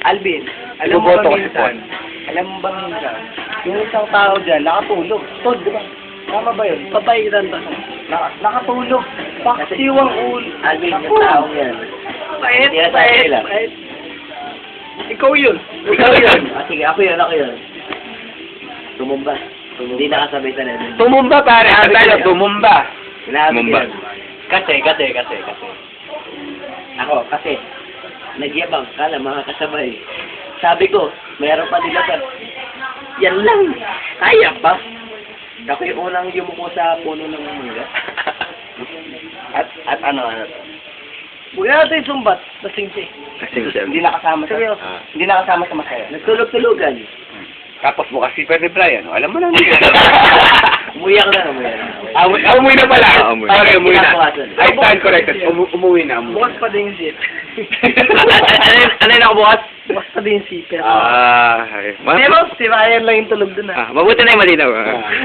Alvin, alam mo Iboboto ba ko si minsan? Alam mo ba minsan? Yung isang tao dyan, nakatulog. Tod, di ba? Tama ba yun? Papayiran ba? Nakatulog. Paksiwang ulo. Alvin, yung tao yan. Pait, Hindi na tayo pait, nila. pait. Ikaw yun. Ikaw yun. Sige, ako yun. Tumumba. Hindi nakasabay sa namin. Tumumba pare. Tayo, tumumba. Tumumba. Kasi. Ako, kasi, nagyabang, kala mga kasabay. Sabi ko, mayroon pa nila pa. Yan lang. Kaya pa. Ako yung unang yumuko sa puno ng mangga. at ano. Huwag natin sumbat. Lasing siya. Hindi nakasama sa... Seryoso. Hindi nakasama sa masaya. Nagtulog-tulogan. Tapos bukas si Perry Brian. Alam mo na. Umuyak na. Umuwi na pala. Okay, umuwi na. Kinabukasan. I stand corrected. Umuwi na. Bukas pa din yung zip. Ano yung nakabukas? Bukas pa din yung zipper. Pero si Ryan lang yung tulog dun Mabuti na yung malinaw.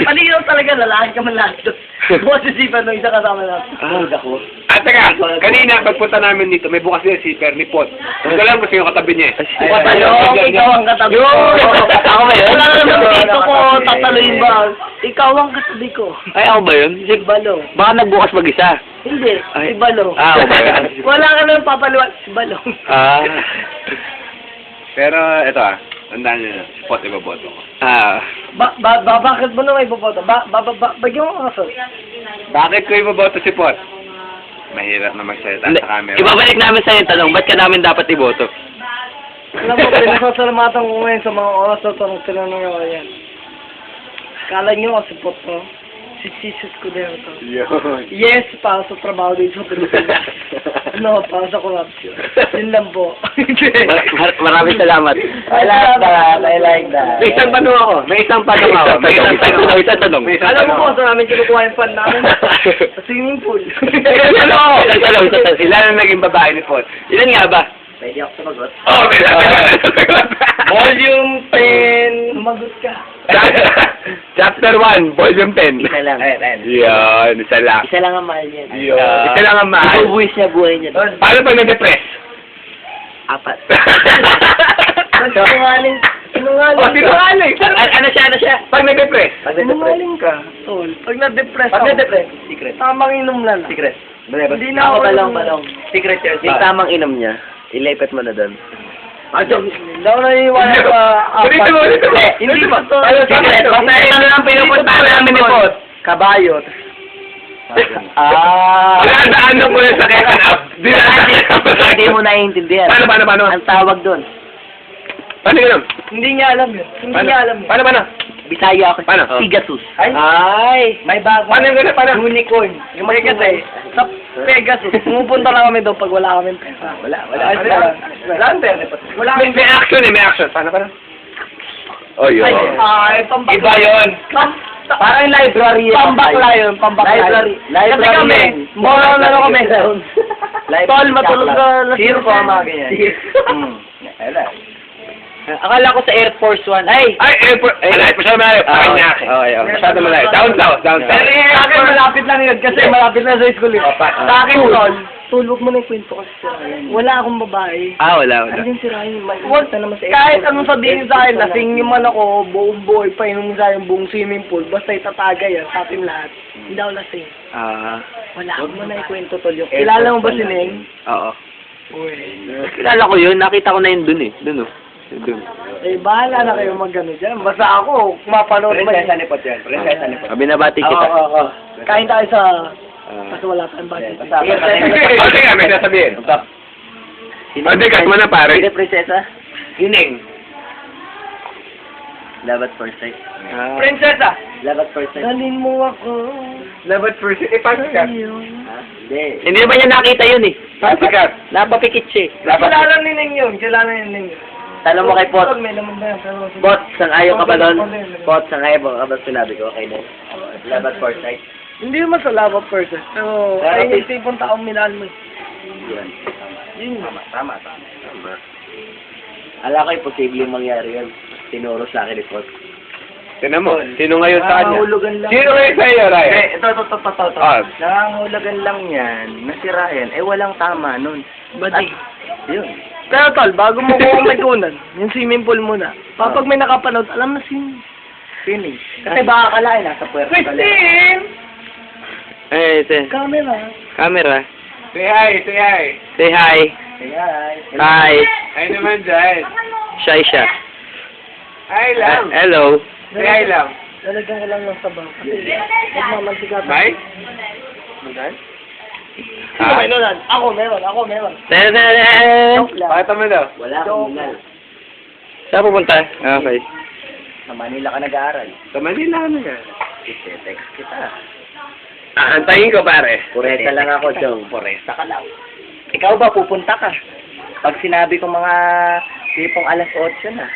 Malinaw talaga, lalaki ka man lahat doon. Bukas si zipper nung isa kasama natin. Tulog ako. At teka, kanina pagpunta namin dito, may bukas din si Perry Pot. Ito lang kasi yung katabi niya. Patalong, ikaw ang katabi ko. Ako ba yun? Wala naman dito ko, tataloyin ba? Ikaw ang katabi ko. Ay, ako ba yun? Si Balo. Baka nagbukas mag-isa. Hindi, Ay. si Balo. Okay. Wala ka naman papaliwan, si Balo. Pero ito tandaan nyo na, si Pot ibaboto ko. Bakit mo naman ipopoto? Bagyan mo ang kaso. Bakit ko ibaboto si Pot? Mahirap na magsalita sa camera. Ibabalik namin sa yung tanong, ba't ka namin dapat iboto? Alam mo, pinasasalamatan ko ngayon sa mga oras na tinanong ako yan. Kala nyo kasi pot ko. Sisis ko din ito. Yun. Yes, para sa trabaho dito sa Pilipinas. No, para sa corruption. Yun lang po. Maraming salamat. I like that. May isang tanong ako. May isang tanong. Alam mo po, saan namin kinukuha yung fan namin? Sa swimming pool. Ilan ang naging babae ni Pot? Ilan nga ba? Pwede ako sumagot. Oh, may Volume 10. Sumagot ka. Chapter 1, volume 10. Isa lang. Yan, isa lang. Isa lang ang mahal niya. Yun. Isa lang ang mahal. Ibubuwis niya buhay niya. Paano pag na-depress? 4. Sinungaling. Oh, sinungaling. Ano siya? Pag na-depress? Sinungaling ka. Tol. Pag na-depress Pag ako. na-depress? Secret. Tamang inom lang. Secret. Hindi na ako balong. Secret yun. Yung tamang inom niya, ilipit mo na doon. Hindi ako naniniwala sa Ulitin mo. Hindi pa to. Secret. Basta ito lang pinupunta namin ni Pot. Kabayo. Daan na po yung sakitan up. Hindi mo naiintindihan. Paano? Ang tawag doon. Paano yun? Hindi niya alam yun. Hindi niya alam yun. Paano? Bisaya ako. Paano? Pegasus. Ay, may bago. Paano yung gano'n? Paano? Unicorn. Yung Pegasus. Sa Pegasus. Pumupunta lang kami doon pag wala kaming pera. Wala. Wala ang pera. Wala May action. Paano? Oh, yun. Ay, pambak. Iba yun. Parang library. Pambakla yun. Pambakla. Kasi kami, moral na kami. Tol, matulog na. Zero po ang mga ganyan. Akala ko sa Air Force One. Ay, airport. Masyado malayo. Okay. Masyado malayo. Down south. Sa akin, malapit lang yun. Kasi malapit na sa school yun. Sa akin, Tol, tulog mo na yung kwento kasi si Ryan. Wala akong babae. Wala. Andiyan si Ryan. Huwag na naman sa kahit anong sabihin sa akin, lasing man ako, buong buhay pa, inom sa yung buong swimming pool, basta itatagay yan sa ating lahat. Hindi ako lasing. Wala akong mo na ikwento, Tol. Kilala mo ba si Neng? Oo. Uy. Kilala ko yun. Nakita ko na yun dun eh. Dun. Eh, bahala na kayo mag-ano dyan. Basta ako, kumapanood man. ni Pot yan. Binabati kita. Kain tayo sa... Kasi wala tayong budget. Okay nga, may nasabihin. Kasi mo na pare. Sino prinsesa? Hining. Love at first sight. Prinsesa! Love at first sight. Dalhin mo ako. Love at first sight. Paano ka? Hindi. Hindi ba niya nakita yun eh? Sikat. Napapikit siya eh. Kilala ni Neng yun. Kilala ni Neng yun. Tanong mo kay Pot. May naman ba yan? Pot, sang-ayon ka ba doon? Pot, sang-ayon ka ba sinabi ko? Okay na. Love at first sight. Hindi naman sa love of person. Pero, ay yung tipong taong minahal mo. Yun. Tama. Ala ko imposible yung mangyari yun. Tinuro sa akin ni Pot. Tinan mo, sino ngayon sa kanya? Nangangahulugan lang. Sino ngayon sa iyo, Ryan? Ito. Nangangahulugan lang yan na si Ryan, walang tama nun. Badi. Yun. Pero tol, bago mo kumikunan, yung swimming pool muna. Kapag may nakapanood, alam na Swimming. Kasi baka kalain, nasa puwerto ka lang. Christine! Eh, Camera. camera. Say hi, say hi. Say hi. Hi. Hi. Hi naman dyan. Shy siya. Hi lang. Hello. Say hi lang. Lalagyan ko lang ng sabaw. Kasi magmamansigat. Bye? Sino may nunan? Ako meron. Tadadadad. Pakita mo daw. Wala akong minal. Saan pupunta? Okay. Sa Manila ka nag-aaral. Sa Manila ka na nga. Text kita. Antayin ko pare. Puresta lang ako, Chong. Puresta ka lang. Ikaw ba, pupunta ka? Pag sinabi ko mga tipong alas 8 na.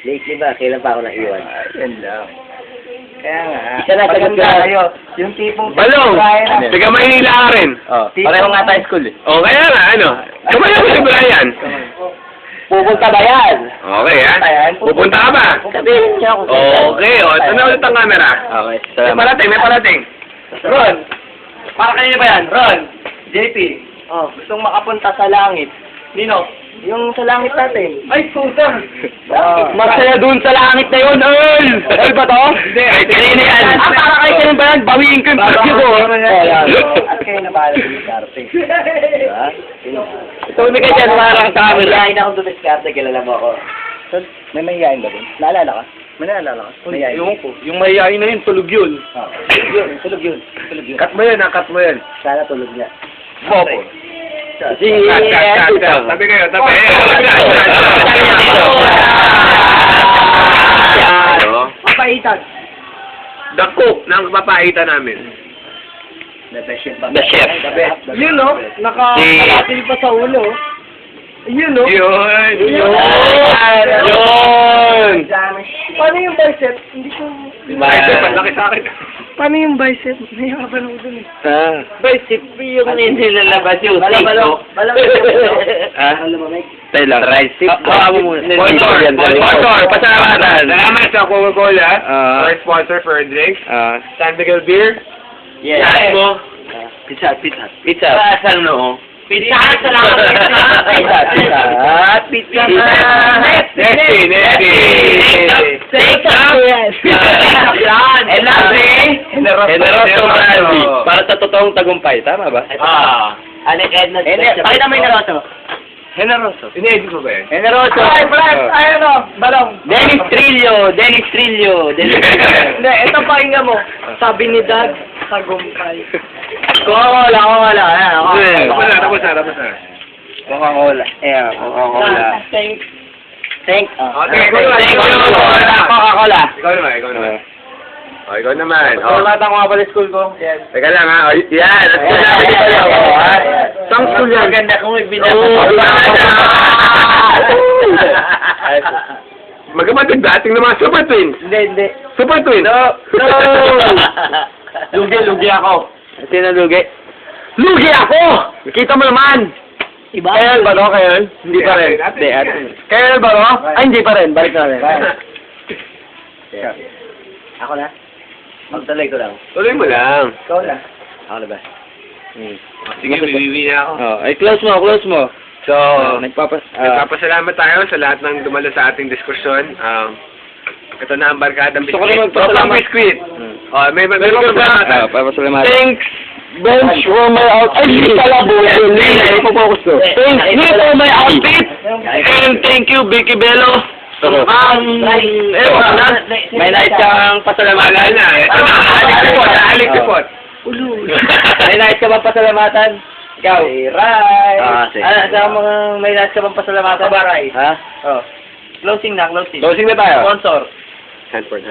Lately ba? Kailan pa ako naiwan? Yan lang. Kaya nga. Isa na, sagot maganda ka. kayo. Yung tipong... Balong! Taga Maynila ka rin. Oh, Tipo- pareho nga tayo school eh. O, kaya nga, ano? Kumayo ko si Brian. Pupunta ba yan? Okay, ha? Pupunta ka ba? Sabihin niya ako. Okay, o. Ito na ulit ang camera. Okay, May salamat. parating, may parating. Ron! Para kanina ba yan? Ron! JP! Oh, gustong makapunta sa langit. Nino? Yung sa langit natin. Ay, puta! Masaya dun sa langit na yun, Earl! Earl ba to? Hindi, Ay, kanina yan. Ah, para kay kanina ba yan? Bawiin ko yung party ko. At kayo na bahala sa diskarte. Diba? Ito na ka dyan, parang camera. Mahihayin ako sa diskarte, kilala mo ako. So, may mahihayin ba dun? Naalala ka? May naalala ka? Mahihayin. Yung ko. Yung mayayain na yun, tulog yun. Oh, tulog yun. Tulog yun. Tulog yun. Cut mo yun, ha? Cut mo yun. Sana tulog niya. Popo. Si... Cut. Tabi kayo, tabi. Ano? Papaitan. The cook ng papaitan namin. The best chef ba? The chef. The best. Yun no, nakakalatil pa sa ulo. Yun no. Yun! Yun! Paano yung bicep? Hindi ko... Ay, laki sa akin. Paano yung bicep? Nahihirapan ako dun eh. Ah. Bicep yung hindi lalabas yung Balong. Ah? Alam mo, Mike? Tayo lang. Tricep. Hawa mo muna. Sponsor, pasalamatan. Salamat sa Coca-Cola. Ah. Our sponsor for drinks. Ah. San Miguel Beer. Yes. Saan mo? Pizza. Pizza. Saan no? Pizza sa lang. Pizza. Nesty. Generoso Brandy. Para sa totoong tagumpay. Tama ba? Alec Edna. Pakita mo yung Generoso. Generoso. Ini-edit mo ba yun? Generoso. Ay, Brad! Ay, ano? Balong. Dennis Trillo. Hindi, ito pakinggan mo. Sabi ni Dad, tagumpay. Coca-Cola. Tapos na. Coca-Cola. Yeah, Coca-Cola. Thanks. Thank. Coca-Cola. Ikaw naman. Mata ko nga pala school ko. Yan. Teka lang ha. Yan. Saan school yan? Maganda kung may Magkamatid dating ng mga Super Twins. Hindi. Super Twins. No. Lugi ako. Sino lugi? Lugi ako! Kita mo naman! Iba? Kailan ba to? Kailan? Hindi pa rin. Hindi. Kailan ba to? Ay, hindi pa rin. Balik na rin. Ako na? Magtuloy ko lang. Tuloy mo lang. Ikaw na. Ako na ba? Sige, bibiwi na ako. Oh, ay, close mo. So, Nagpapasalamat. nagpapasalamat tayo sa lahat ng dumalo sa ating diskusyon. Ito na ang barkadang Gusto ko biskwit. na magpasalamat. Tropang biskwit. May Ah, magpapasalamat. papasalamat. Thanks, Bench for my outfit. Ay, pala po. Ipopokus ko. Thanks me for my outfit. And thank you, Vicky Bello. May nais kang pasalamatan. Alik Depot. May nais ka bang pasalamatan? Ikaw. Ray. Sige. May nais ka bang pasalamatan? Baray. Ha? Oh. Closing na. Closing na tayo. Sponsor. Handboard.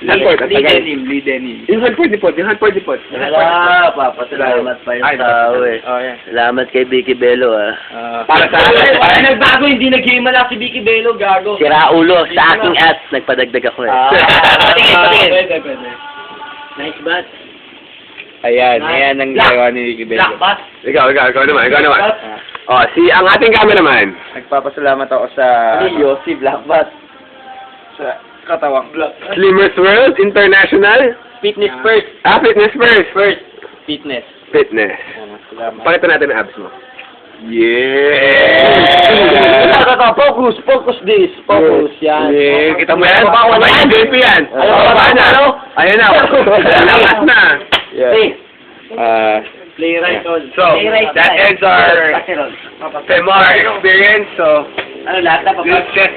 Lee Denim. Yung handboard dipot. Wala, papasalamat pa yung tao eh. Oh, yeah. Salamat kay Vicky Bello Para sa Ay, nagbago, hindi nag-himala si Vicky Bello, gago. Sira ulo sa aking ads, nagpadagdag ako eh. Pwede. Nice bat. Ayan ang ginawa ni Ricky Bello. Black bat. Ikaw naman. Oh, ang ating cameraman. Nagpapasalamat ako sa Si Blackbat. sa katawang vlog. Slimmers World International. Fitness first. Fitness first. Fitness. Fitness. Salamat. Pakita natin ang abs mo. Yeah! Focus, focus this, focus, yan. Yeah, kita mo yan? Wala May yan. JP yan. Ayaw Baba ba na. ano? Ayun na. Lakas na. Hey, Playwright on. So, that ends our Femar experience. So, ano lahat na this is just